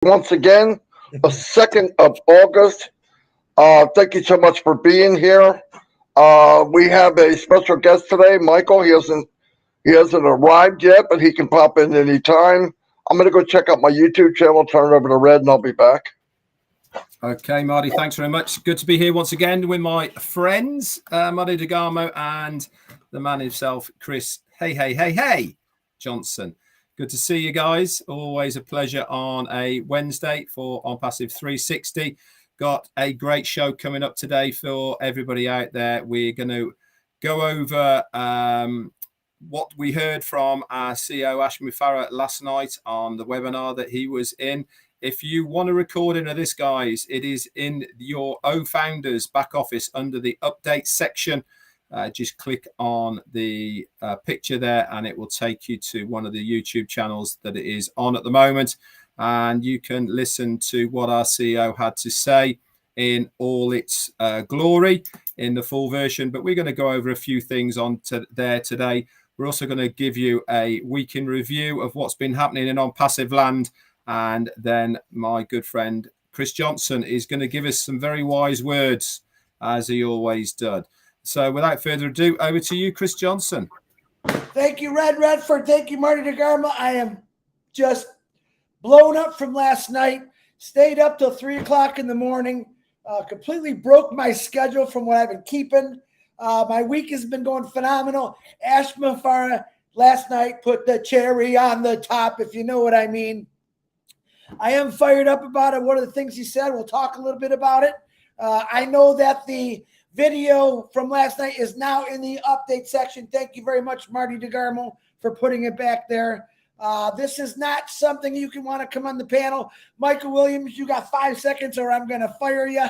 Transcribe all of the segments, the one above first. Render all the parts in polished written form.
once again, the 2nd of August. Thank you so much for being here. We have a special guest today, Michael. He hasn't arrived yet, but he can pop in anytime. I'm going to go check out my YouTube channel, turn it over to Red, and I'll be back. Okay, Marty, thanks very much. Good to be here once again with my friends, Marty DeGarmo and the man himself, Chris Hey Johnson. Good to see you guys. Always a pleasure on a Wednesday for ONPASSIVE 360. Got a great show coming up today for everybody out there. We're going to go over what we heard from our CEO, Ashmi Farah, last night on the webinar that he was in. If you want a recording of this, guys, it is in your OFounders back office under the update section. Just click on the picture there and it will take you to one of the YouTube channels that it is on at the moment. And you can listen to what our CEO had to say in all its glory in the full version. But we're going to go over a few things on there today. We're also going to give you a week in review of what's been happening in ONPASSIVE land. And then my good friend Chris Johnson is going to give us some very wise words, as he always does. So without further ado, over to you, Chris Johnson. Thank you, Redfern. Thank you, Marty DeGarmo. I am just blown up from last night. Stayed up till 3 o'clock in the morning. Completely broke my schedule from what I've been keeping. My week has been going phenomenal. Ashmi Farah last night put the cherry on the top, if you know what I mean. I am fired up about it. One of the things he said, we'll talk a little bit about it. I know that the video from last night is now in the update section. Thank you very much, Marty DeGarmo, for putting it back there. This is not something you can want to come on the panel. Michael Williams, you got 5 seconds or I'm going to fire you.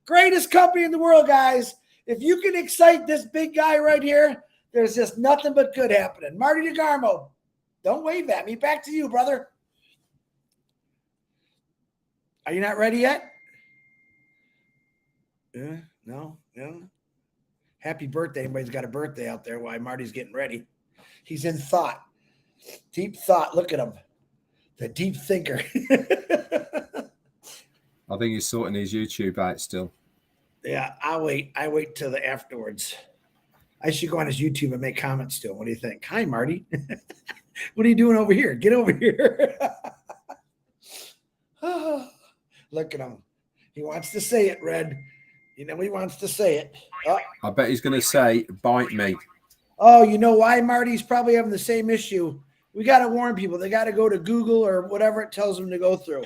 Greatest company in the world, guys. If you can excite this big guy right here, there's just nothing but good happening. Marty DeGarmo, don't wave at me. Back to you, brother. Are you not ready yet? No. Happy birthday. Anybody's got a birthday out there while Marty's getting ready. He's in thought. Deep thought. Look at him. The deep thinker. I think he's sorting his YouTube out still. Yeah, I'll wait. I wait till the afterwards. I should go on his YouTube and make comments still. What do you think? Hi, Marty. What are you doing over here? Get over here. Look at him. He wants to say it, Red. You know he wants to say it. Oh. I bet he's going to say, bite me. Oh, you know why, Marty? He's probably having the same issue. We got to warn people. They got to go to Google or whatever it tells them to go through.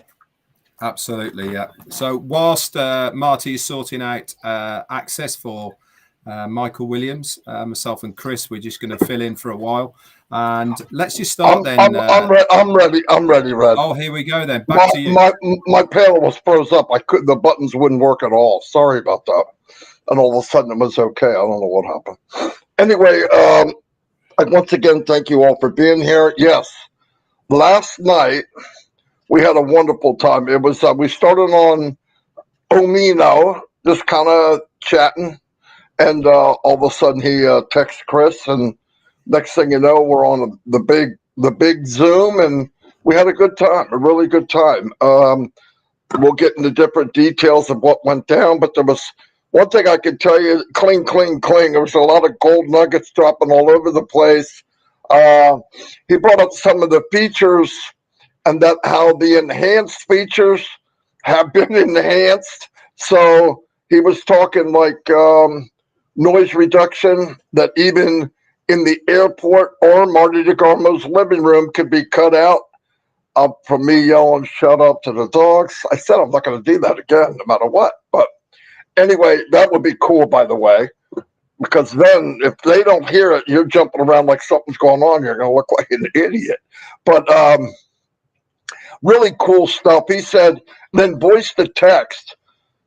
Absolutely, yeah. So whilst Marty is sorting out access for Michael Williams, myself and Chris, we're just going to fill in for a while. And let's just start then. I'm ready, Red. Oh, here we go then. Back to you. My panel was froze up. The buttons wouldn't work at all. Sorry about that. And all of a sudden it was okay. I don't know what happened. Anyway, once again, thank you all for being here. Yes, last night we had a wonderful time. It was we started on Omino, just kind of chatting, and all of a sudden he texts Chris, and next thing you know, we're on the big Zoom, and we had a good time, a really good time. We'll get into different details of what went down, but there was one thing I can tell you: cling. There was a lot of gold nuggets dropping all over the place. He brought up some of the features, and that how the enhanced features have been enhanced. So he was talking like noise reduction, that even in the airport or Marty DeGarmo's living room could be cut out from me yelling, "Shut up" to the dogs. I said I'm not going to do that again, no matter what. But anyway, that would be cool, by the way, because then if they don't hear it, you're jumping around like something's going on. You're going to look like an idiot. But really cool stuff. He said, then voice to text,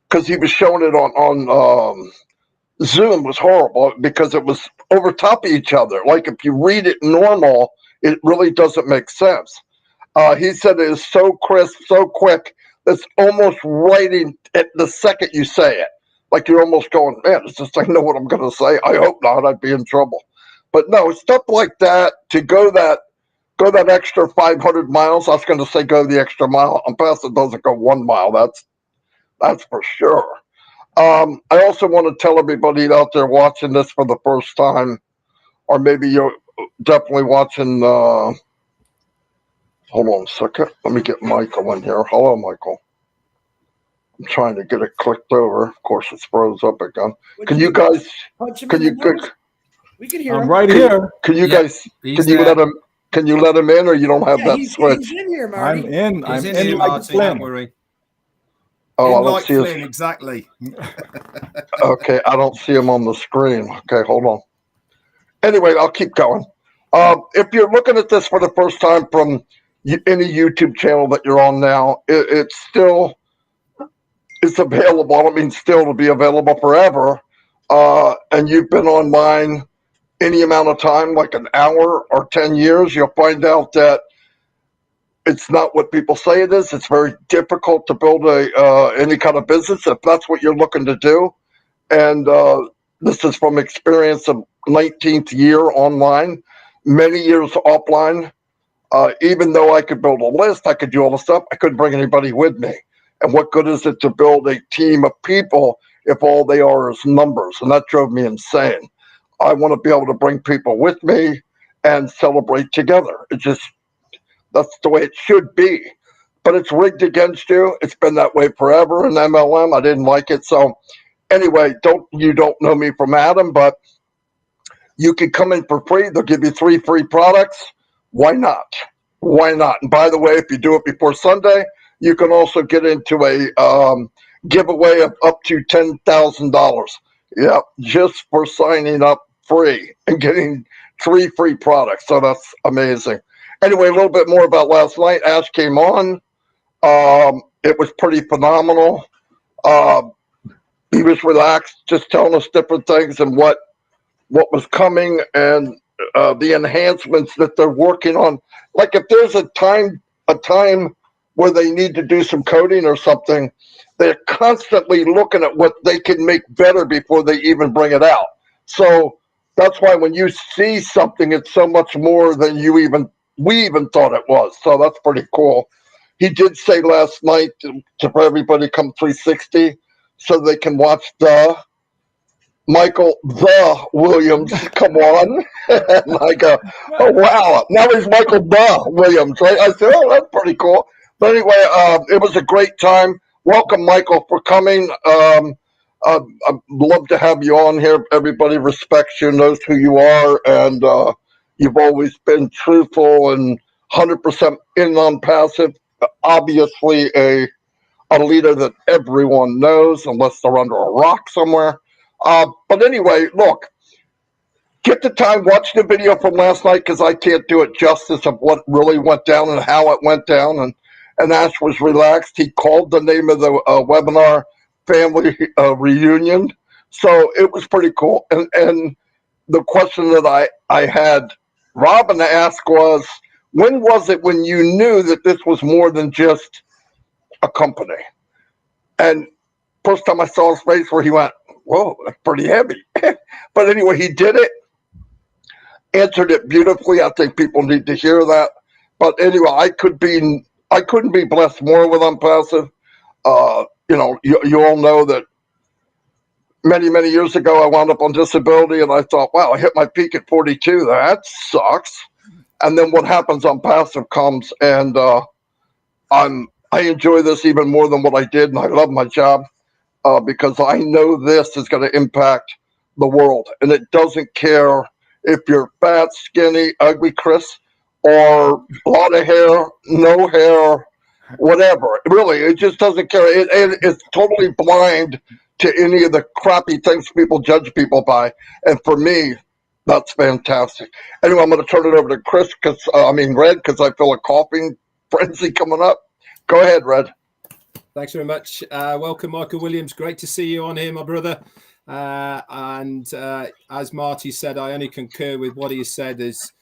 because he was showing it on Zoom was horrible because it was over top of each other. Like if you read it normal, it really doesn't make sense. He said it is so crisp, so quick, it's almost writing at the second you say it. Like you're almost going, man, it's just I know what I'm going to say. I hope not. I'd be in trouble. But no, stuff like that, to go that go that extra 500 miles. I was going to say go the extra mile. ONPASSIVE doesn't go 1 mile. That's for sure. I also want to tell everybody out there watching this for the first time, or maybe you're definitely watching. Hold on a second. Let me get Michael in here. Hello, Michael. I'm trying to get it clicked over. Of course, it's froze up again. Can you guys? Can you? We can hear him. I'm right here. Can you guys? Can you let him? Can you let him in, or you don't have that switch? He's in here, Marty. I'm in. He's I'm in in here, like Marty. Flynn. Don't worry. Oh, I In don't like see Flynn, his. exactly. Okay, I don't see him on the screen. Okay, hold on. Anyway, I'll keep going. If you're looking at this for the first time from any YouTube channel that you're on now, it's available. I don't mean still to be available forever. And you've been on mine any amount of time, like an hour or 10 years, you'll find out that it's not what people say it is. It's very difficult to build any kind of business if that's what you're looking to do. And this is from experience of 19th year online, many years offline. Even though I could build a list, I could do all the stuff, I couldn't bring anybody with me. And what good is it to build a team of people if all they are is numbers? And that drove me insane. I want to be able to bring people with me and celebrate together. That's the way it should be. But it's rigged against you. It's been that way forever in MLM. I didn't like it. So anyway, you don't know me from Adam, but you can come in for free. They'll give you 3 free products. Why not? Why not? And by the way, if you do it before Sunday, you can also get into a giveaway of up to $10,000. Yeah, just for signing up free and getting 3 free products. So that's amazing. Anyway, a little bit more about last night. Ash came on. It was pretty phenomenal. He was relaxed, just telling us different things and what was coming and the enhancements that they're working on. Like if there's a time where they need to do some coding or something, they're constantly looking at what they can make better before they even bring it out. So that's why when you see something, it's so much more than we even thought it was. So that's pretty cool. He did say last night for everybody come 360 so they can watch Michael Williams come on. And I go, oh wow, now he's Michael Williams, right? I said, oh, that's pretty cool. But anyway, it was a great time. Welcome, Michael, for coming. I'd love to have you on here. Everybody respects you, knows who you are, and you've always been truthful and 100% in ONPASSIVE. Obviously, a leader that everyone knows, unless they're under a rock somewhere. But anyway, look, get the time, watch the video from last night because I can't do it justice of what really went down and how it went down. And Ash was relaxed. He called the name of the webinar Family Reunion. So it was pretty cool. And the question that I had Robin ask was, when was it when you knew that this was more than just a company? And first time I saw his face where he went, whoa, that's pretty heavy. But anyway, he did it, answered it beautifully. I think people need to hear that. But anyway, I couldn't be blessed more with ONPASSIVE. You all know that many, many years ago, I wound up on disability, and I thought, wow, I hit my peak at 42. That sucks. And then what happens ONPASSIVE comes, and I enjoy this even more than what I did, and I love my job because I know this is going to impact the world. And it doesn't care if you're fat, skinny, ugly, Chris, or a lot of hair, no hair, whatever. Really, it just doesn't care. It's totally blind to any of the crappy things people judge people by. And for me, that's fantastic. Anyway, I'm going to turn it over to Chris, Red, because I feel a coughing frenzy coming up. Go ahead, Red. Thanks very much. Welcome, Michael Williams. Great to see you on here, my brother. And as Marty said, I only concur with what he said. Is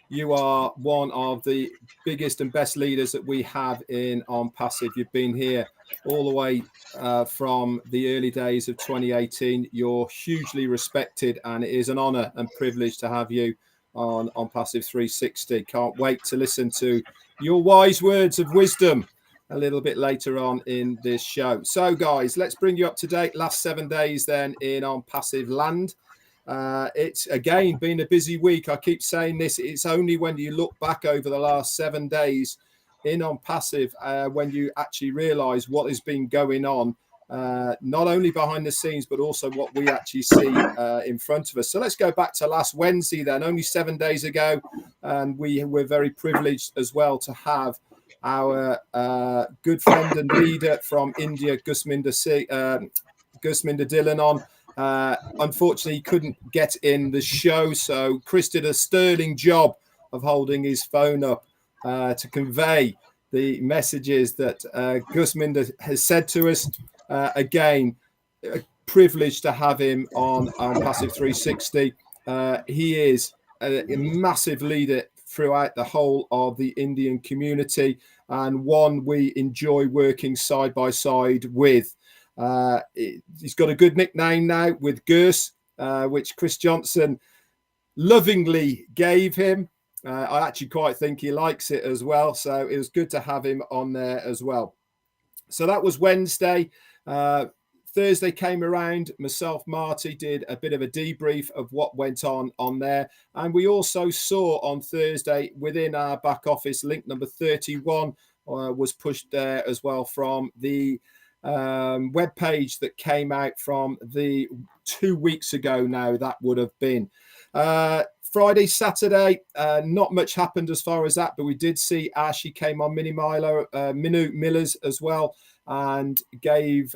you are one of the biggest and best leaders that we have in ONPASSIVE. You've been here all the way from the early days of 2018. You're hugely respected, and it is an honor and privilege to have you on Passive 360. Can't wait to listen to your wise words of wisdom a little bit later on in this show. So, guys, let's bring you up to date. Last 7 days then in On Passive land. It's again been a busy week. I keep saying this. It's only when you look back over the last 7 days in On Passive when you actually realize what has been going on, not only behind the scenes, but also what we actually see in front of us. So let's go back to last Wednesday then, only 7 days ago. And we were very privileged as well to have our good friend and leader from India, Gusminder Dillon on. Unfortunately, he couldn't get in the show, so Chris did a sterling job of holding his phone up to convey the messages that Gusminder has said to us. Again, a privilege to have him on Passive 360. He is a massive leader throughout the whole of the Indian community, and one we enjoy working side by side with. He's got a good nickname now with Gus, which Chris Johnson lovingly gave him. I actually quite think he likes it as well. So it was good to have him on there as well. So that was Wednesday. Thursday came around. Myself, Marty, did a bit of a debrief of what went on there. And we also saw on Thursday within our back office, link number 31 was pushed there as well from the web page that came out from the 2 weeks ago now. That would have been Friday, Saturday. Not much happened as far as that, but we did see Ashley came on Minu Millers as well and gave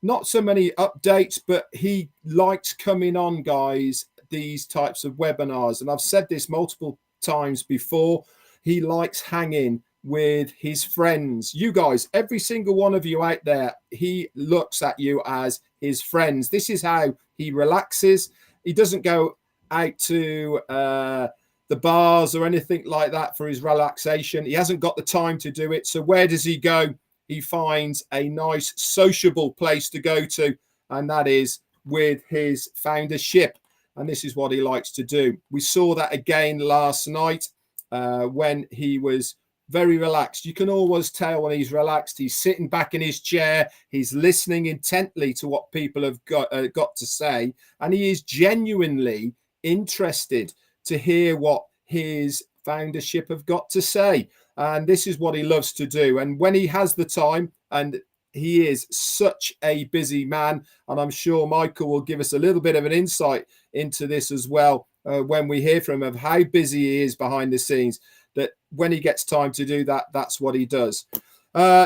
not so many updates, but he likes coming on, guys, these types of webinars. And I've said this multiple times before. He likes hanging with his friends. You guys, every single one of you out there, he looks at you as his friends. This is how he relaxes. He doesn't go out to the bars or anything like that for his relaxation. He hasn't got the time to do it. So where does he go? He finds a nice sociable place to go to, and that is with his foundership. And this is what he likes to do. We saw that again last night when he was very relaxed. You can always tell when he's relaxed. He's sitting back in his chair. He's listening intently to what people have got to say. And he is genuinely interested to hear what his foundership have got to say. And this is what he loves to do. And when he has the time, and he is such a busy man, and I'm sure Michael will give us a little bit of an insight into this as well when we hear from him of how busy he is behind the scenes, that when he gets time to do that, that's what he does.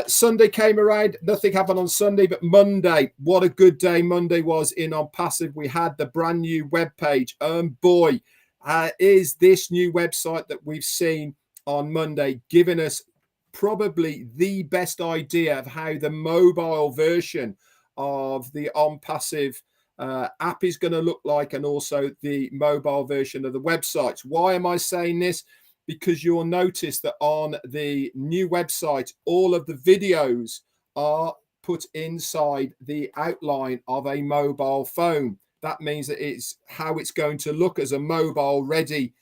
Sunday came around. Nothing happened on Sunday, but Monday, what a good day Monday was in On Passive. We had the brand new webpage. Boy, is this new website that we've seen on Monday giving us probably the best idea of how the mobile version of the On Passive app is going to look like, and also the mobile version of the websites. Why am I saying this? Because you'll notice that on the new website, all of the videos are put inside the outline of a mobile phone. That means that it's how it's going to look as a mobile ready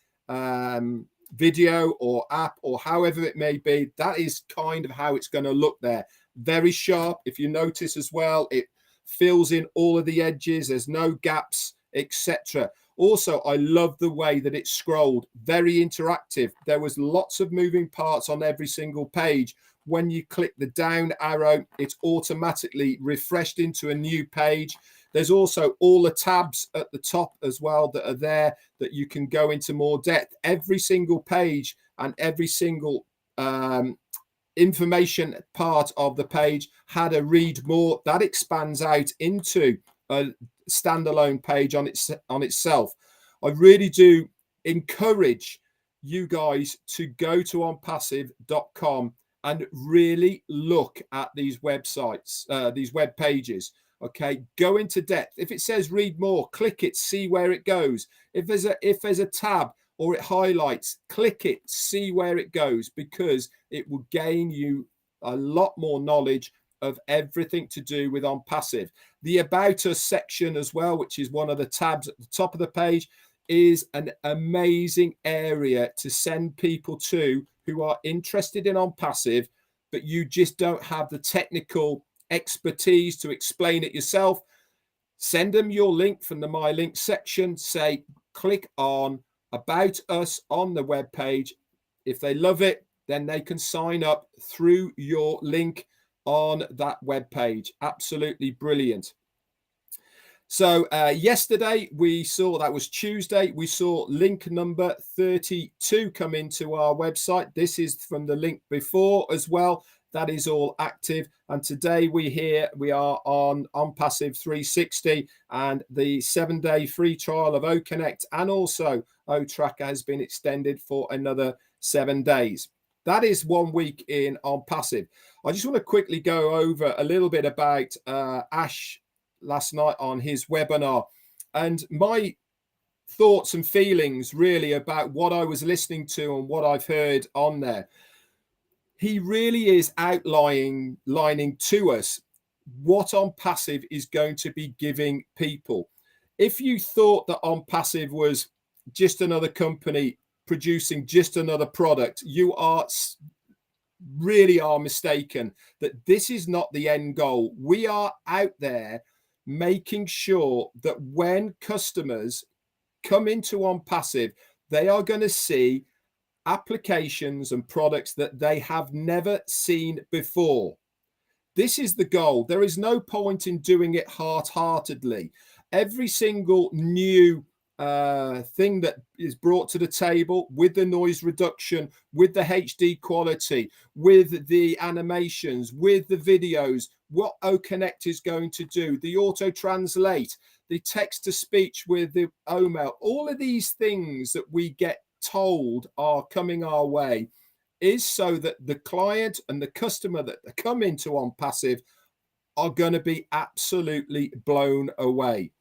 video or app, or however it may be. That is kind of how it's going to look there. Very sharp. If you notice as well, it fills in all of the edges. There's no gaps, etc. Also, I love the way that it scrolled. Very interactive. There was lots of moving parts on every single page. When you click the down arrow, it's automatically refreshed into a new page. There's also all the tabs at the top as well that are there that you can go into more depth. Every single page and every single information part of the page had a read more. That expands out into a standalone page on itself. I really do encourage you guys to go to onpassive.com and really look at these websites, these web pages. Okay, go into depth. If it says read more, click it, see where it goes. If there's a tab or it highlights, click it, see where it goes, because it will gain you a lot more knowledge of everything to do with On Passive. The About Us section as well, which is one of the tabs at the top of the page, is an amazing area to send people to who are interested in ONPASSIVE, but you just don't have the technical expertise to explain it yourself. Send them your link from the My Link section. Say, click on About Us on the web page. If they love it, then they can sign up through your link on that web page. Absolutely brilliant. So yesterday we saw, that was Tuesday, we saw link number 32 come into our website. This is from the link before as well. That is all active. And today we are on ONPASSIVE 360, and the 7-day free trial of OConnect and also OTracker has been extended for another 7 days. That is 1 week in ONPASSIVE. I just want to quickly go over a little bit about Ash last night on his webinar, and my thoughts and feelings really about what I was listening to and what I've heard on there. He really is outlining to us what ONPASSIVE is going to be giving people. If you thought that ONPASSIVE was just another company producing just another product, you really are mistaken. That this is not the end goal. We are out there making sure that when customers come into ONPASSIVE, they are going to see applications and products that they have never seen before. This is the goal. There is no point in doing it half-heartedly. Every single new thing that is brought to the table, with the noise reduction, with the HD quality, with the animations, with the videos, what OConnect is going to do, the auto translate, the text to speech with the OML, all of these things that we get told are coming our way is so that the client and the customer that come into ONPASSIVE are going to be absolutely blown away.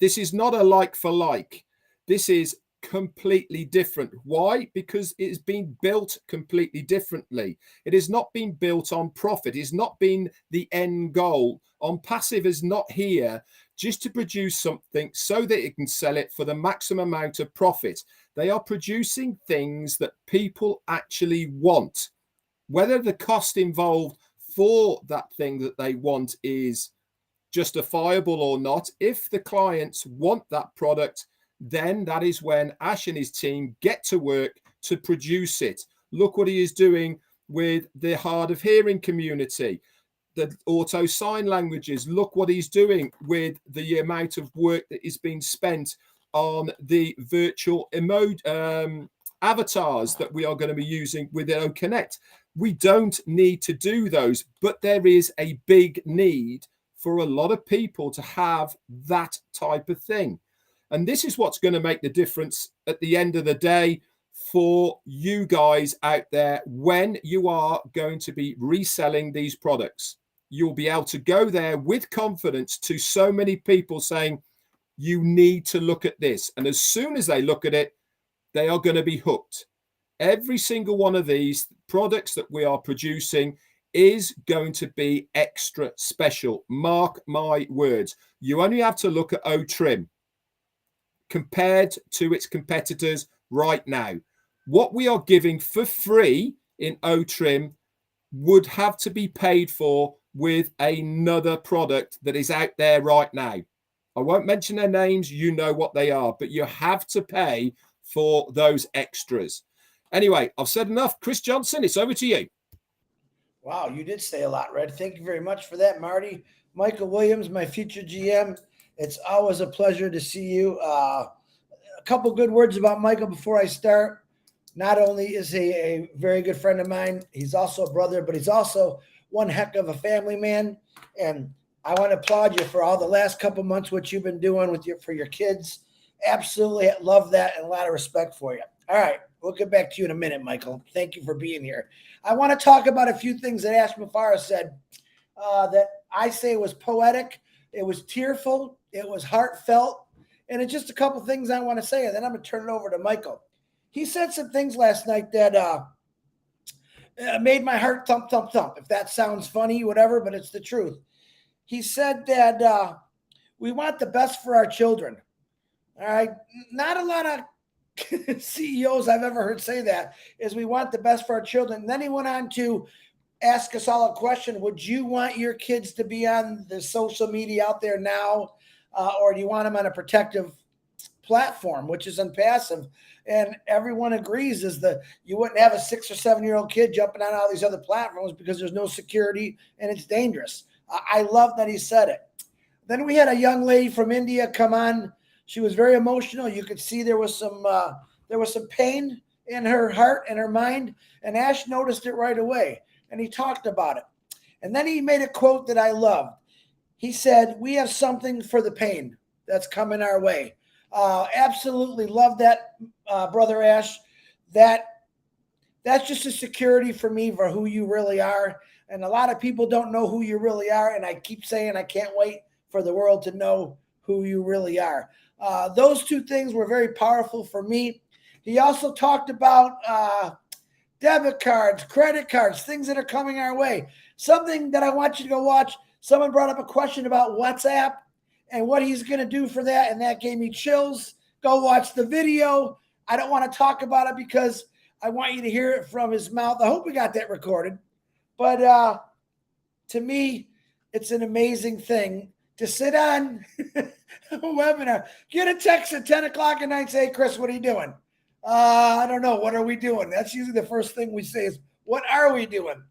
This is not a like for like. This is completely different. Why? Because it has been built completely differently. It has not been built on profit. It's not been the end goal. ONPASSIVE is not here just to produce something so that it can sell it for the maximum amount of profit. They are producing things that people actually want. Whether the cost involved for that thing that they want is justifiable or not, if the clients want that product, then that is when Ash and his team get to work to produce it. Look what he is doing with the hard of hearing community, the auto sign languages. Look what he's doing with the amount of work that is being spent on the virtual avatars that we are going to be using with OConnect. We don't need to do those, but there is a big need for a lot of people to have that type of thing. And this is what's going to make the difference at the end of the day for you guys out there when you are going to be reselling these products. You'll be able to go there with confidence to so many people saying, you need to look at this. And as soon as they look at it, they are going to be hooked. Every single one of these products that we are producing is going to be extra special. Mark my words. You only have to look at OTrim compared to its competitors right now. What we are giving for free in OTrim would have to be paid for with another product that is out there right now. I won't mention their names. You know what they are, but you have to pay for those extras. Anyway, I've said enough. Chris Johnson, it's over to you. Wow, you did say a lot, Red. Thank you very much for that, Marty. Michael Williams, my future GM. It's always a pleasure to see you. A couple good words about Michael before I start. Not only is he a very good friend of mine, he's also a brother, but he's also one heck of a family man. And I want to applaud you for all the last couple months, what you've been doing with for your kids. Absolutely love that and a lot of respect for you. All right, we'll get back to you in a minute, Michael. Thank you for being here. I want to talk about a few things that Ash Mafara said that I say was poetic. It was tearful. It was heartfelt. And it's just a couple things I want to say, and then I'm going to turn it over to Michael. He said some things last night that made my heart thump, thump, thump. If that sounds funny, whatever, but it's the truth. He said that we want the best for our children. All right. Not a lot of CEOs I've ever heard say that, is we want the best for our children. And then he went on to ask us all a question. Would you want your kids to be on the social media out there now? Or do you want them on a protective platform, which is ONPASSIVE? And everyone agrees is that you wouldn't have a 6 or 7-year-old kid jumping on all these other platforms because there's no security and it's dangerous. I love that he said it. Then we had a young lady from India come on. She was very emotional. You could see there was some pain in her heart and her mind, and Ash noticed it right away, and he talked about it. And then he made a quote that I loved. He said, "We have something for the pain that's coming our way." Absolutely love that, Brother Ash. That's just a security for me for who you really are. And a lot of people don't know who you really are, and I keep saying I can't wait for the world to know who you really are. Those two things were very powerful for me. He also talked about debit cards, credit cards, things that are coming our way. Something that I want you to go watch. Someone brought up a question about WhatsApp and what he's going to do for that, and that gave me chills. Go watch the video. I don't want to talk about it because I want you to hear it from his mouth. I hope we got that recorded. But to me, it's an amazing thing to sit on a webinar, get a text at 10 o'clock at night and say, "Hey, Chris, what are you doing?" I don't know. What are we doing? That's usually the first thing we say is, "What are we doing?"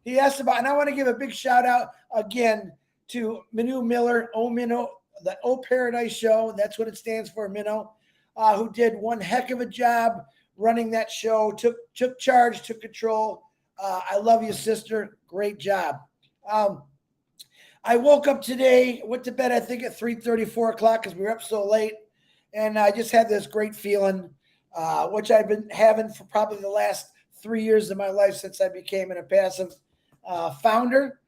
He asked about, and I want to give a big shout out again to Minu Miller, Minnow, the O Paradise Show. That's what it stands for, Minnow, who did one heck of a job running that show, took charge, took control. I love you, sister. Great job. I woke up today, went to bed, I think at 3:30, 4 o'clock because we were up so late. And I just had this great feeling, which I've been having for probably the last 3 years of my life since I became an ONPASSIVE founder.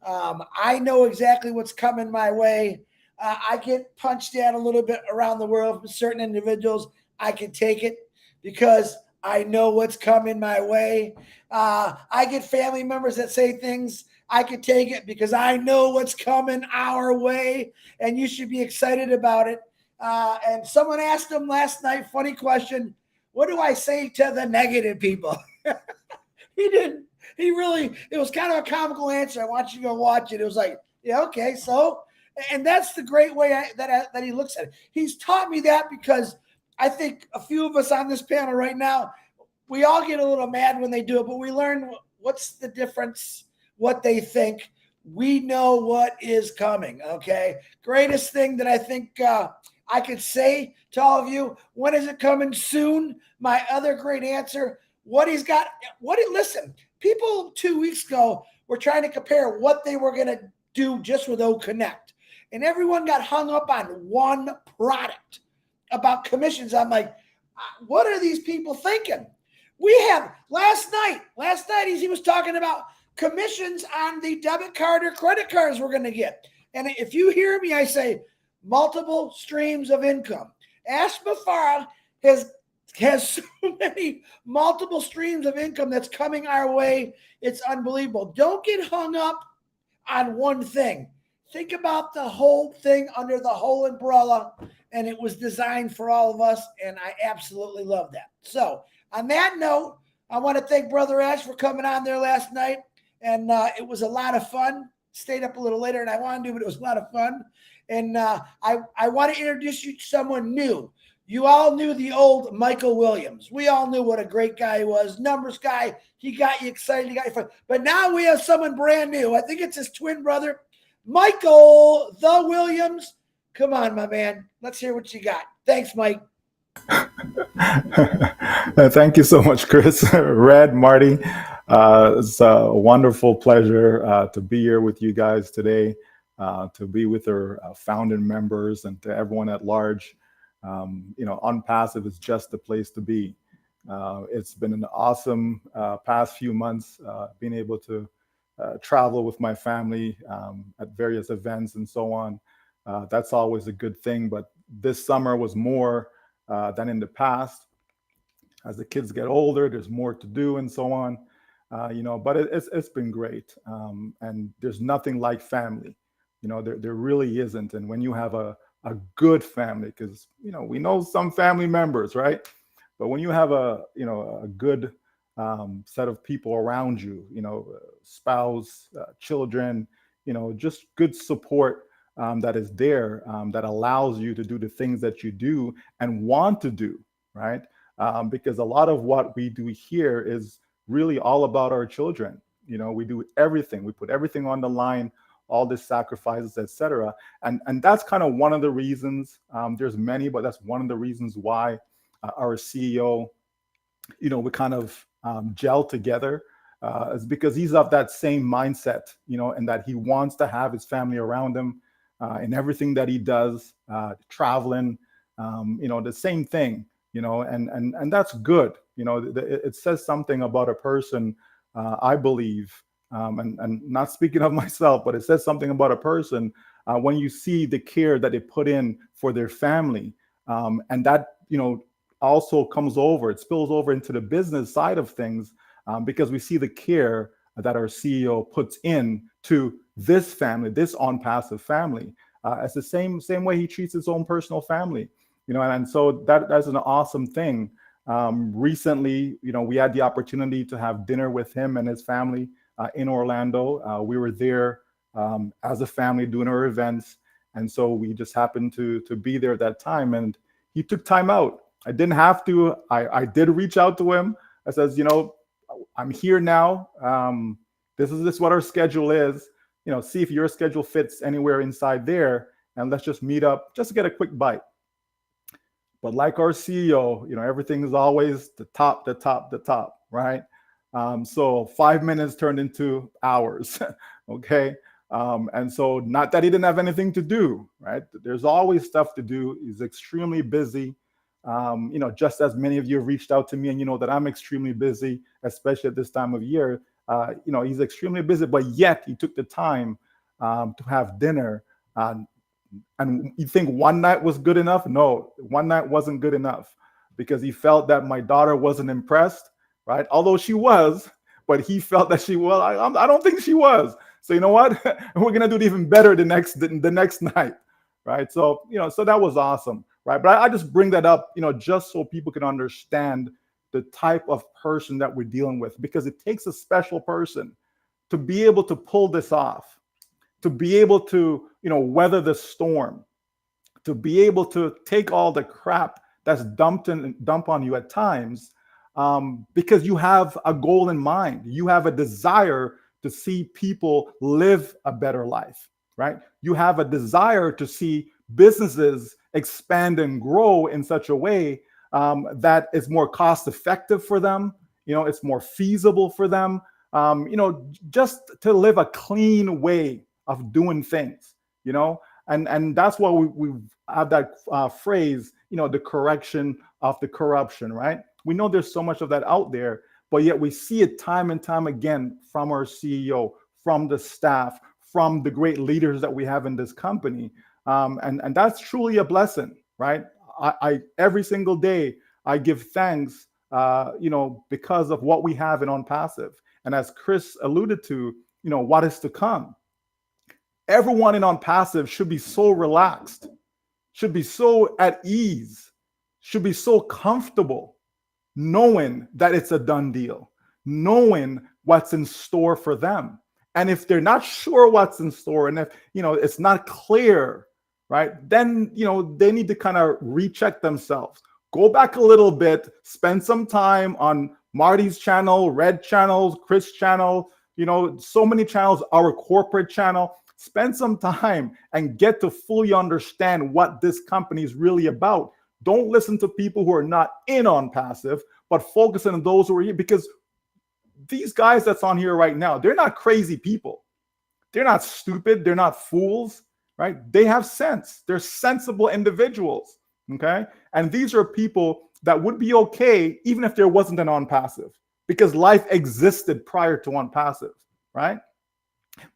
I know exactly what's coming my way. I get punched at a little bit around the world from certain individuals. I can take it because I know what's coming my way. I get family members that say things. I can take it because I know what's coming our way, and you should be excited about it. And someone asked him last night, funny question, what do I say to the negative people? He didn't. It was kind of a comical answer. I want you to go watch it. It was like, yeah, okay, so, and that's the great way that he looks at it. He's taught me that because I think a few of us on this panel right now, we all get a little mad when they do it, but we learn what's the difference, what they think. We know what is coming, okay? Greatest thing that I think I could say to all of you, when is it coming? Soon. My other great answer, listen, people 2 weeks ago were trying to compare what they were going to do just with O Connect. And everyone got hung up on one product about commissions. I'm like, what are these people thinking? We have last night he was talking about commissions on the debit card or credit cards we're going to get. And if you hear me, I say multiple streams of income. Ash Mafara has so many multiple streams of income that's coming our way. It's unbelievable. Don't get hung up on one thing. Think about the whole thing under the whole umbrella, and it was designed for all of us, and I absolutely love that. So on that note, I want to thank Brother Ash for coming on there last night, and it was a lot of fun. Stayed up a little later than I wanted to, but it was a lot of fun. And I want to introduce you to someone new. You all knew the old Michael Williams. We all knew what a great guy he was. Numbers guy. He got you excited. He got you fun. But now we have someone brand new. I think it's his twin brother, Michael the Williams. Come on, my man. Let's hear what you got. Thanks, Mike. Thank you so much, Chris. Red, Marty. It's a wonderful pleasure to be here with you guys today, to be with our founding members and to everyone at large. ONPASSIVE is just the place to be. It's been an awesome past few months, being able to travel with my family at various events and so on. That's always a good thing, but this summer was more than in the past. As the kids get older, there's more to do and so on, but it's been great. And there's nothing like family, there really isn't. And when you have a a good family, because we know some family members, right? But when you have a good set of people around you, spouse, children, just good support that is there, that allows you to do the things that you do and want to do, right? Because a lot of what we do here is really all about our children. We do everything. We put everything on the line, all the sacrifices, etc. And that's kind of one of the reasons. There's many, but that's one of the reasons why our CEO, we kind of gel together, is because he's of that same mindset, and that he wants to have his family around him in everything that he does, traveling, the same thing, and that's good. It says something about a person, I believe, and not speaking of myself, but it says something about a person when you see the care that they put in for their family, and that, also comes over, it spills over into the business side of things, because we see the care that our CEO puts in to this family, this ONPASSIVE family. It's the same way he treats his own personal family, and so that's an awesome thing. Recently, we had the opportunity to have dinner with him and his family in Orlando. We were there as a family doing our events, and so we just happened to be there at that time, and he took time out. I didn't have to. I did reach out to him. I says, I'm here now. This is what our schedule is. See if your schedule fits anywhere inside there, and let's just meet up just to get a quick bite. But like our CEO, everything is always the top, right? So 5 minutes turned into hours, okay? And so not that he didn't have anything to do, right? There's always stuff to do. He's extremely busy. Just as many of you have reached out to me, and you know that I'm extremely busy, especially at this time of year. He's extremely busy, but yet he took the time to have dinner. And you think one night was good enough? No, one night wasn't good enough, because he felt that my daughter wasn't impressed, right? Although she was, but he felt that she was. I don't think she was. So you know what? We're gonna do it even better the next night, right? So so that was awesome, right? But I just bring that up, just so people can understand the type of person that we're dealing with, because it takes a special person to be able to pull this off, to be able to weather the storm, to be able to take all the crap that's dump on you at times, because you have a goal in mind. You have a desire to see people live a better life, right? You have a desire to see businesses expand and grow in such a way that is more cost effective for them. It's more feasible for them, just to live a clean way of doing things, and that's why we have that phrase, the correction of the corruption, right? We know there's so much of that out there, but yet we see it time and time again from our CEO, from the staff, from the great leaders that we have in this company. And that's truly a blessing, right? I every single day I give thanks, because of what we have in ONPASSIVE. And as Chris alluded to, what is to come. Everyone in ONPASSIVE should be so relaxed, should be so at ease, should be so comfortable, knowing that it's a done deal, knowing what's in store for them. And if they're not sure what's in store, and if it's not clear, right, then they need to kind of recheck themselves, go back a little bit, spend some time on Marty's channel, Red channels, Chris channel, so many channels, our corporate channel. Spend some time and get to fully understand what this company is really about. Don't listen to people who are not in ONPASSIVE, but focus on those who are here, because these guys that's on here right now, they're not crazy people. They're not stupid. They're not fools, right? They have sense. They're sensible individuals, okay? And these are people that would be okay even if there wasn't an ONPASSIVE, because life existed prior to ONPASSIVE, right?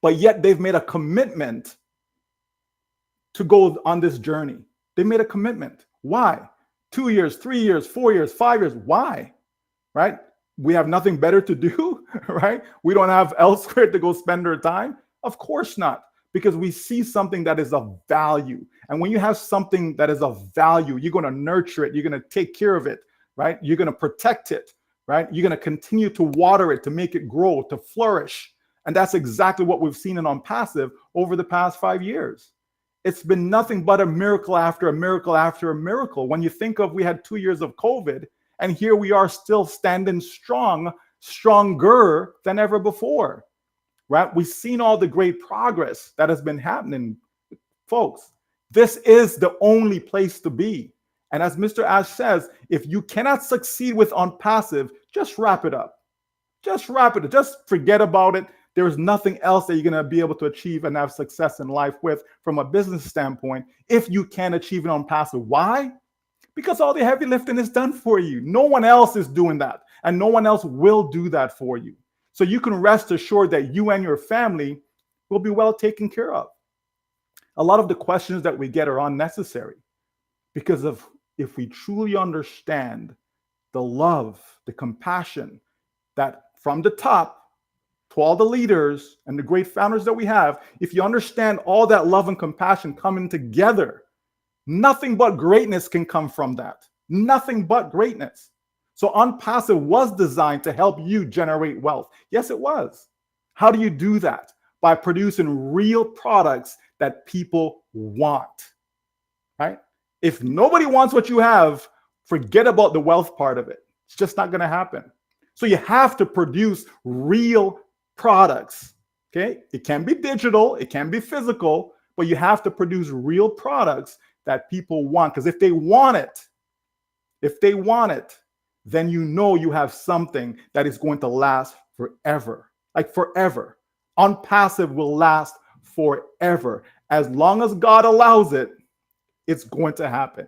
But yet they've made a commitment to go on this journey. They made a commitment. Why? 2 years, 3 years, 4 years, 5 years. Why? Right? We have nothing better to do, right? We don't have elsewhere to go spend our time. Of course not. because we see something that is of value. And when you have something that is of value, you're going to nurture it. You're going to take care of it, right? You're going to protect it, right? You're going to continue to water it, to make it grow, to flourish. And that's exactly what we've seen in ONPASSIVE over the past 5 years. It's been nothing but a miracle after a miracle after a miracle. When you think of, we had 2 years of COVID, and here we are still standing strong, stronger than ever before, right? We've seen all the great progress that has been happening, folks. This is the only place to be. And as Mr. Ash says, if you cannot succeed with ONPASSIVE, just wrap it up. Just wrap it up. Just forget about it. There's nothing else that you're going to be able to achieve and have success in life with from a business standpoint if you can achieve it ONPASSIVE. Why? Because all the heavy lifting is done for you. No one else is doing that, and no one else will do that for you. So you can rest assured that you and your family will be well taken care of. A lot of the questions that we get are unnecessary because of, if we truly understand the love, the compassion that from the top to all the leaders and the great founders that we have, if you understand all that love and compassion coming together, nothing but greatness can come from that. Nothing but greatness. So ONPASSIVE was designed to help you generate wealth. Yes, it was. How do you do that? By producing real products that people want, right? If nobody wants what you have, forget about the wealth part of it. It's just not going to happen. So you have to produce real products, okay? It can be digital, it can be physical, but you have to produce real products that people want. Because if they want it, then you know you have something that is going to last forever, like forever. ONPASSIVE will last forever. As long as God allows it, it's going to happen.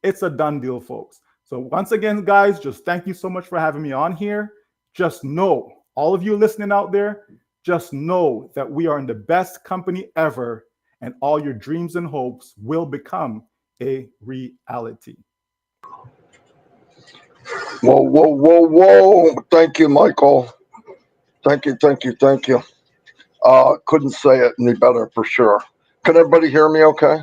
It's a done deal, folks. So once again, guys, just thank you so much for having me on here. Just know, all of you listening out there, just know that we are in the best company ever, and all your dreams and hopes will become a reality. Whoa, whoa, whoa, whoa. Thank you, Michael. Thank you, thank you, thank you. Couldn't say it any better for sure. Can everybody hear me okay?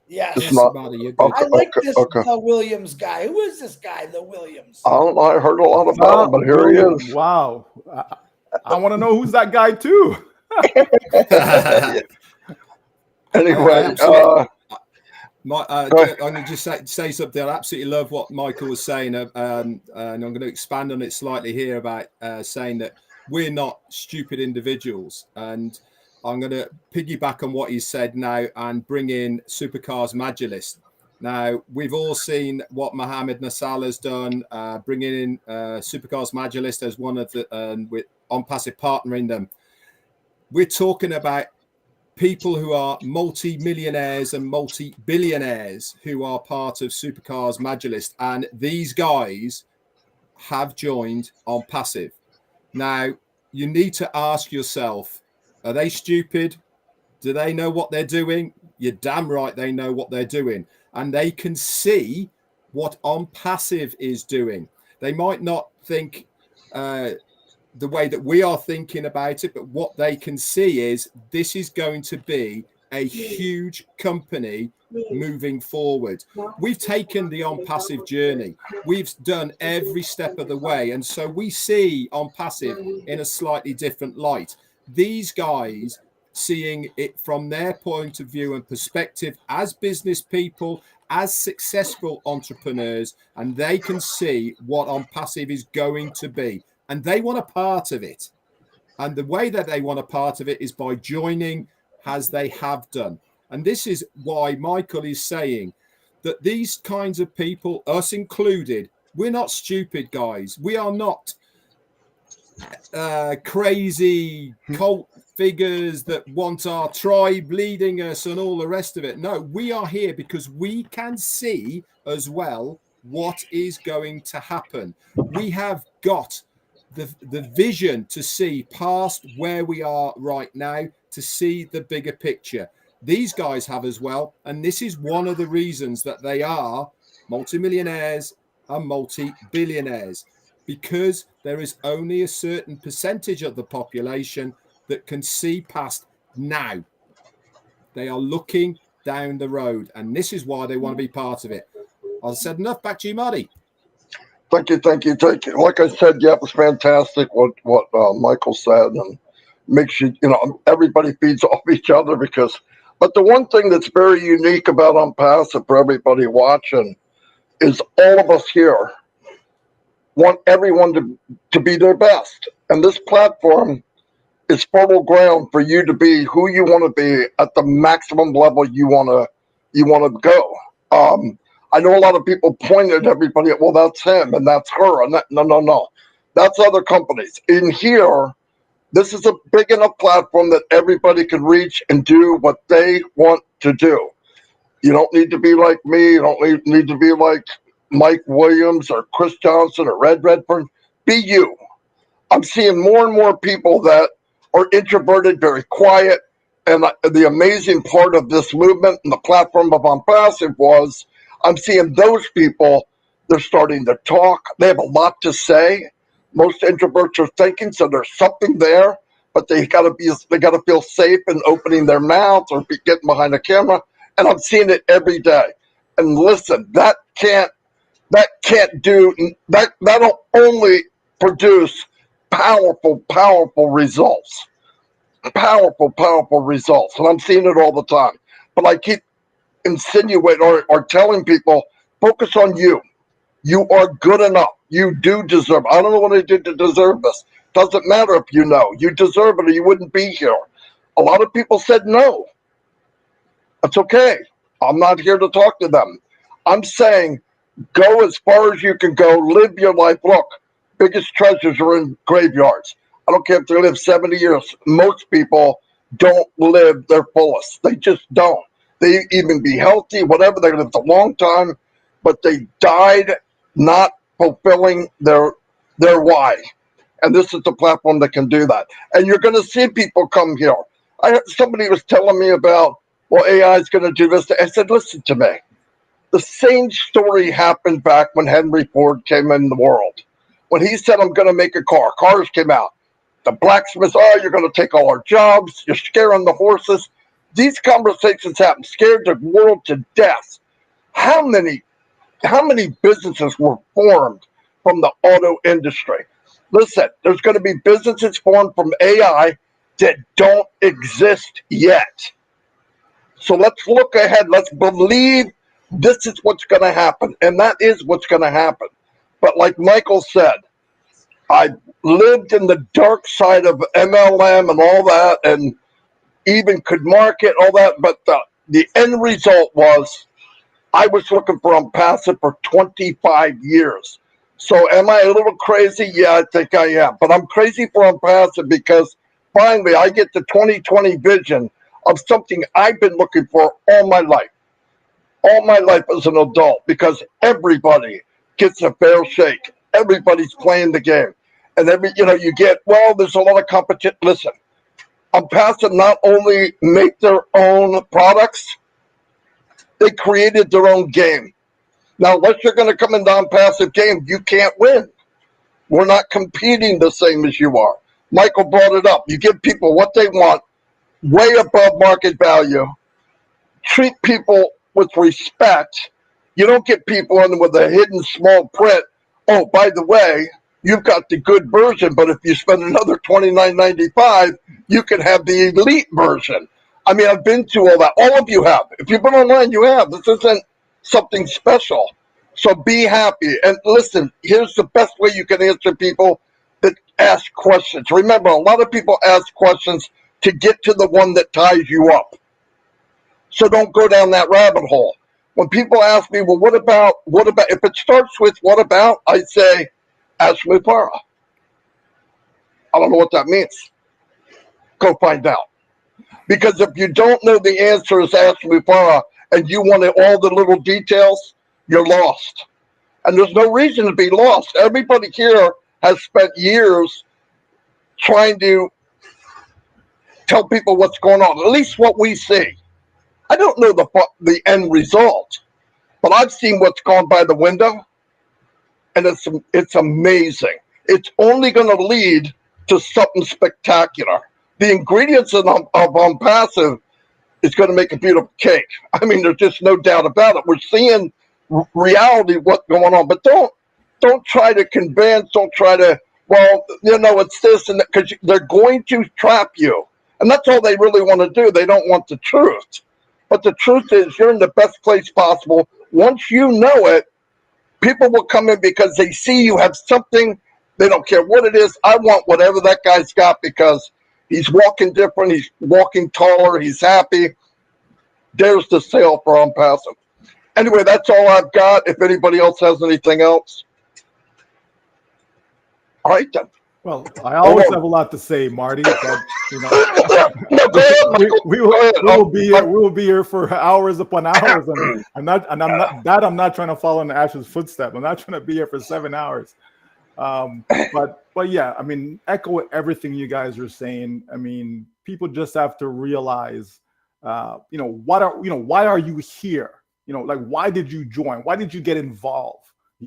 Yes. Yes, Marty, you're good. I like this Okay. Williams guy. Who is this guy, the Williams? I don't know. I heard a lot about him, but here he is. Wow. I want to know who's that guy too. Anyway, I'm going to just say something. I absolutely love what Michael was saying, and I'm going to expand on it slightly here about saying that we're not stupid individuals. And I'm going to piggyback on what he said now and bring in Supercars Magilist. Now, we've all seen what Mohamed Nassal has done, bringing in Supercars Magilist as one of the, with ONPASSIVE partnering them. We're talking about people who are multi-millionaires and multi-billionaires who are part of Supercars Magilist. And these guys have joined ONPASSIVE. Now, you need to ask yourself, are they stupid? Do they know what they're doing? You're damn right they know what they're doing. And they can see what ONPASSIVE is doing. They might not think the way that we are thinking about it, but what they can see is this is going to be a huge company moving forward. We've taken the ONPASSIVE journey. We've done every step of the way. And so we see ONPASSIVE in a slightly different light. These guys seeing it from their point of view and perspective as business people, as successful entrepreneurs, and they can see what ONPASSIVE is going to be. And they want a part of it. And the way that they want a part of it is by joining as they have done. And this is why Michael is saying that these kinds of people, us included, we're not stupid, guys. We are not crazy cult figures that want our tribe leading us and all the rest of it. No, we are here because we can see as well what is going to happen. We have got the vision to see past where we are right now, to see the bigger picture. These guys have as well. And this is one of the reasons that they are multimillionaires and multi-billionaires, because there is only a certain percentage of the population that can see past now. They are looking down the road, and this is why they want to be part of it. I've said enough. Back to you, Marty. Thank you. Like I said, yeah, it was fantastic what Michael said, and makes you, everybody feeds off each other but the one thing that's very unique about ONPASSIVE for everybody watching is all of us here want everyone to be their best. And this platform is fertile ground for you to be who you want to be at the maximum level you want to go. I know a lot of people pointed at everybody, well, that's him and that's her. And no. That's other companies. In here, this is a big enough platform that everybody can reach and do what they want to do. You don't need to be like me. You don't need to be like Mike Williams or Chris Johnson or Redfern. Be you. I'm seeing more and more people that are introverted, very quiet. And the amazing part of this movement and the platform of ONPASSIVE was I'm seeing those people, they're starting to talk. They have a lot to say. Most introverts are thinking, so there's something there, but they gotta feel safe in opening their mouth or getting behind a camera. And I'm seeing it every day. And listen, that'll only produce powerful results. Powerful results. And I'm seeing it all the time. But I keep insinuating or telling people, focus on you. You are good enough. You do deserve. I don't know what I did to deserve this. Doesn't matter if you know. You deserve it or you wouldn't be here. A lot of people said no. That's okay. I'm not here to talk to them. I'm saying go as far as you can go. Live your life. Look, biggest treasures are in graveyards. I don't care if they live 70 years. Most people don't live their fullest. They just don't. They even be healthy, whatever. They lived a long time, but they died not fulfilling their why. And this is the platform that can do that. And you're going to see people come here. Somebody was telling me about, well, AI is going to do this. I said, listen to me. The same story happened back when Henry Ford came in the world. When he said, I'm going to make a car, cars came out. The blacksmiths, oh, you're going to take all our jobs. You're scaring the horses. These conversations happen, scared the world to death. How many businesses were formed from the auto industry? Listen, there's going to be businesses formed from AI that don't exist yet. So let's look ahead. Let's believe this is what's going to happen. And that is what's going to happen. But like Michael said, I lived in the dark side of MLM and all that, and even could market all that. But the end result was I was looking for ONPASSIVE for 25 years. So am I a little crazy? Yeah, I think I am. But I'm crazy for ONPASSIVE because finally I get the 2020 vision of something I've been looking for all my life. All my life as an adult, because everybody gets a fair shake. Everybody's playing the game. And you get, well, there's a lot of competition. Listen, ONPASSIVE not only make their own products, they created their own game. Now, unless you're going to come into ONPASSIVE game, you can't win. We're not competing the same as you are. Michael brought it up. You give people what they want, way above market value. Treat people with respect. You don't get people in with a hidden small print. Oh, by the way, you've got the good version, but if you spend another $29.95, you can have the elite version. I mean, I've been to all that. All of you have. If you've been online, you have. This isn't something special. So be happy. And listen, here's the best way you can answer people that ask questions. Remember, a lot of people ask questions to get to the one that ties you up. So don't go down that rabbit hole. When people ask me, well, what about, if it starts with what about, I say, ask Mupara. I don't know what that means. Go find out. Because if you don't know the answer is ask Mupara and you want all the little details, you're lost. And there's no reason to be lost. Everybody here has spent years trying to tell people what's going on, at least what we see. I don't know the end result, but I've seen what's gone by the window, and it's amazing. It's only going to lead to something spectacular. the ingredients of ONPASSIVE is going to make a beautiful cake. I mean, there's just no doubt about it. We're seeing reality, what's going on, but don't try to convince. Don't try to, well, you know, it's this and that, because they're going to trap you, and that's all they really want to do. They don't want the truth, but the truth is you're in the best place possible. Once you know it, people will come in because they see you have something. They don't care what it is. I want whatever that guy's got because he's walking different. He's walking taller. He's happy. There's the sale for ONPASSIVE. Anyway, that's all I've got. If anybody else has anything else. All right, then. Well, I always have a lot to say, Marty. But, you know, no, go ahead, we will be here for hours upon hours, and I'm not trying to follow in Ash's footsteps. I'm not trying to be here for 7 hours. But yeah, I mean, echo everything you guys are saying. I mean, people just have to realize, why are you here? You know, like, why did you join? Why did you get involved?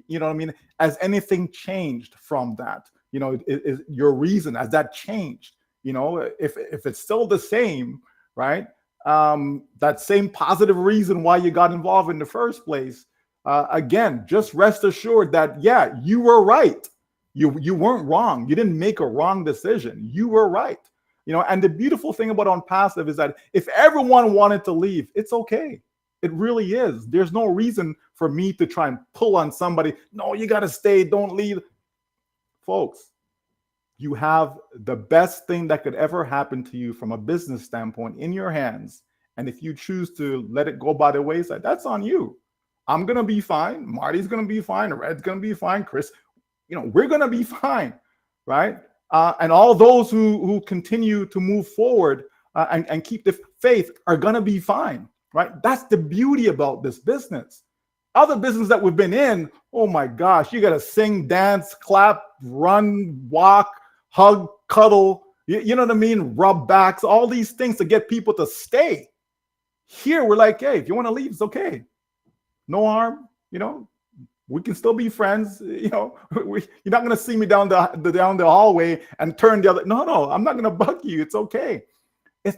You know what I mean? Has anything changed from that? You know, is your reason, has that changed? You know, if it's still the same, right? That same positive reason why you got involved in the first place, again, just rest assured that, yeah, you were right. You weren't wrong. You didn't make a wrong decision. You were right. You know, and the beautiful thing about ONPASSIVE is that if everyone wanted to leave, it's okay. It really is. There's no reason for me to try and pull on somebody. No, you got to stay. Don't leave. Folks, you have the best thing that could ever happen to you from a business standpoint in your hands. And if you choose to let it go by the wayside, that's on you. I'm going to be fine. Marty's going to be fine. Red's going to be fine. Chris, you know, we're going to be fine, right? And all those who continue to move forward and keep the faith are going to be fine, right? That's the beauty about this business. Other business that we've been in, oh my gosh, you got to sing, dance, clap, run, walk, hug, cuddle, you know what I mean? Rub backs, all these things to get people to stay. Here, we're like, hey, if you want to leave, it's okay. No harm, you know, we can still be friends. You know, you're not going to see me down the hallway and turn the other. No, I'm not going to bug you. It's okay.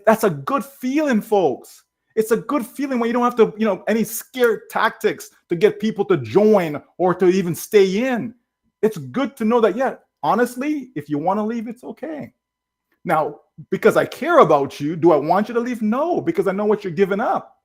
That's a good feeling, folks. It's a good feeling when you don't have to, you know, any scare tactics to get people to join or to even stay in. It's good to know that, yeah, honestly, if you want to leave, it's okay. Now, because I care about you, do I want you to leave? No, because I know what you're giving up.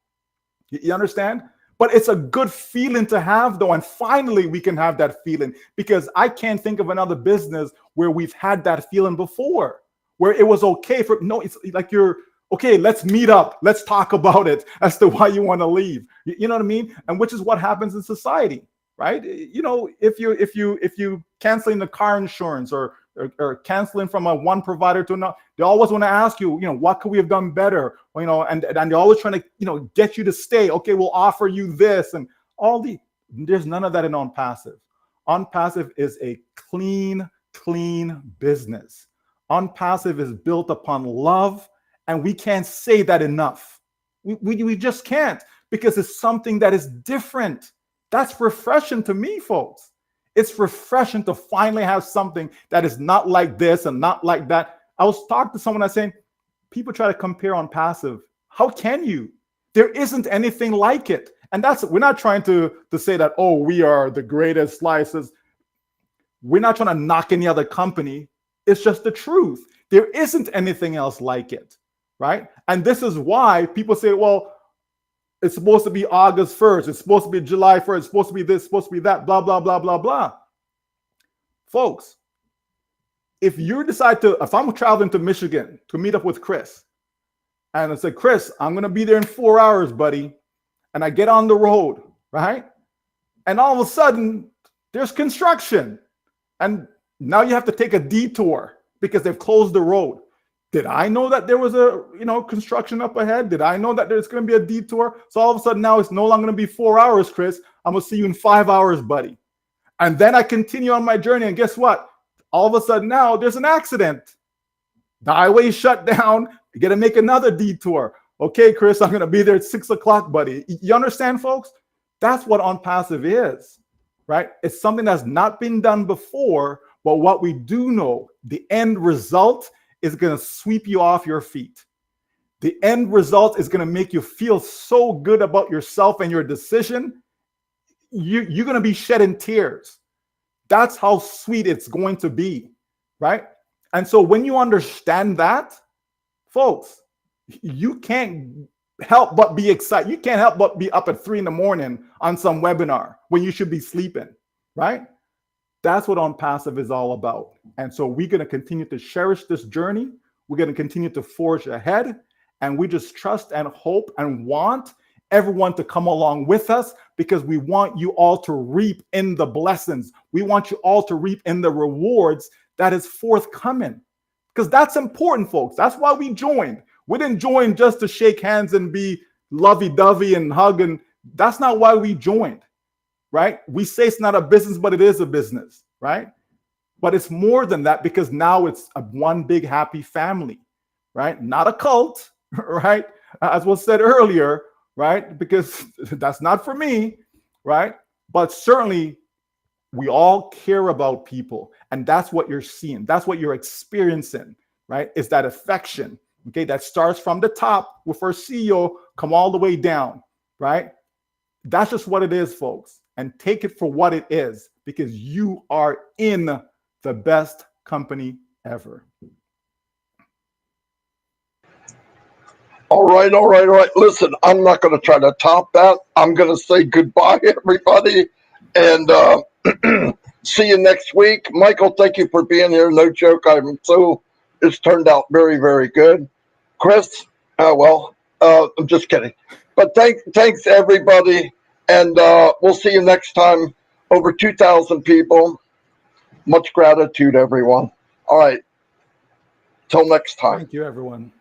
You understand? But it's a good feeling to have, though. And finally, we can have that feeling, because I can't think of another business where we've had that feeling before, where it was okay for, no, it's like you're, okay, let's meet up. Let's talk about it as to why you want to leave. You know what I mean? And which is what happens in society, right? You know, if you canceling the car insurance or canceling from one provider to another, they always want to ask you, you know, what could we have done better? Or, you know, and they're always trying to, you know, get you to stay. Okay, we'll offer you this and all the. There's none of that in ONPASSIVE. ONPASSIVE is a clean business. ONPASSIVE is built upon love. And we can't say that enough. We just can't, because it's something that is different. That's refreshing to me, folks. It's refreshing to finally have something that is not like this and not like that. I was talking to someone, I was saying, people try to compare ONPASSIVE. How can you? There isn't anything like it. And we're not trying to say that, oh, we are the greatest slices. We're not trying to knock any other company. It's just the truth. There isn't anything else like it. Right? And this is why people say, well, it's supposed to be August 1st. It's supposed to be July 1st. It's supposed to be this, supposed to be that, blah, blah, blah, blah, blah. Folks, if I'm traveling to Michigan to meet up with Chris, and I say, Chris, I'm going to be there in 4 hours, buddy. And I get on the road, right? And all of a sudden, there's construction. And now you have to take a detour because they've closed the road. Did I know that there was a, you know, construction up ahead? Did I know that there's going to be a detour? So all of a sudden now it's no longer going to be 4 hours, Chris. I'm going to see you in 5 hours, buddy. And then I continue on my journey. And guess what? All of a sudden now there's an accident. The highway shut down. You got to make another detour. Okay, Chris, I'm going to be there at 6 o'clock, buddy. You understand, folks? That's what ONPASSIVE is, right? It's something that's not been done before. But what we do know, the end result is going to sweep you off your feet. The end result is going to make you feel so good about yourself and your decision. You're going to be shedding tears. That's how sweet it's going to be, right? And so when you understand that, folks, you can't help but be excited. You can't help but be up at 3 a.m. on some webinar when you should be sleeping, right? That's what ONPASSIVE is all about. And so we're going to continue to cherish this journey. We're going to continue to forge ahead. And we just trust and hope and want everyone to come along with us, because we want you all to reap in the blessings. We want you all to reap in the rewards that is forthcoming, because that's important, folks. That's why we joined. We didn't join just to shake hands and be lovey-dovey and hug. And that's not why we joined, right? We say it's not a business, but it is a business, right? But it's more than that, because now it's one big happy family, right? Not a cult, right? As was said earlier, right? Because that's not for me, right? But certainly we all care about people, and that's what you're seeing. That's what you're experiencing, right? Is that affection, okay? That starts from the top with our CEO, come all the way down, right? That's just what it is, folks. And take it for what it is, because you are in the best company ever. All right, all right, all right. Listen, I'm not going to try to top that. I'm going to say goodbye, everybody, and see you next week. Michael, thank you for being here. No joke. It's turned out very, very good. Chris, I'm just kidding. But thanks everybody, and we'll see you next time. Over 2,000 people. Much gratitude, everyone. All right. Till next time. Thank you, everyone.